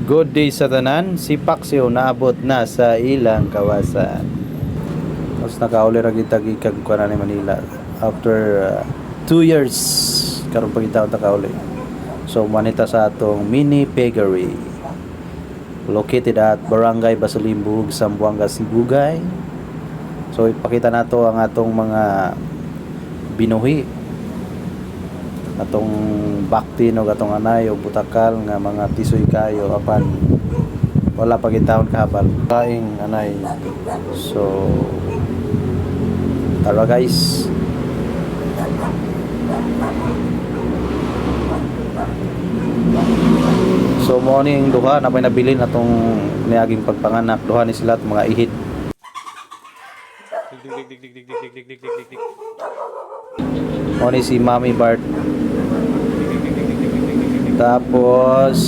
Good day sa tanan, si Paxio naabot na sa ilang kawasan. Tapos nakauli ra kita gikan ko na ni Manila after 2 years karon pa kita nakauli. So manita sa atong mini piggery located at Barangay Basalimbug, Zamboanga, Sibugay. So ipakita nato ang atong mga binuhi, atong bakti no atong anay o butakal nga mga tisoy kayo apan wala pa gitahon kahabal kaing anay. So tara guys, so morning duha na may nabilin atong niaging pagpanganak, duha ni sila at mga ihit. O ni si Mami Bart, tapos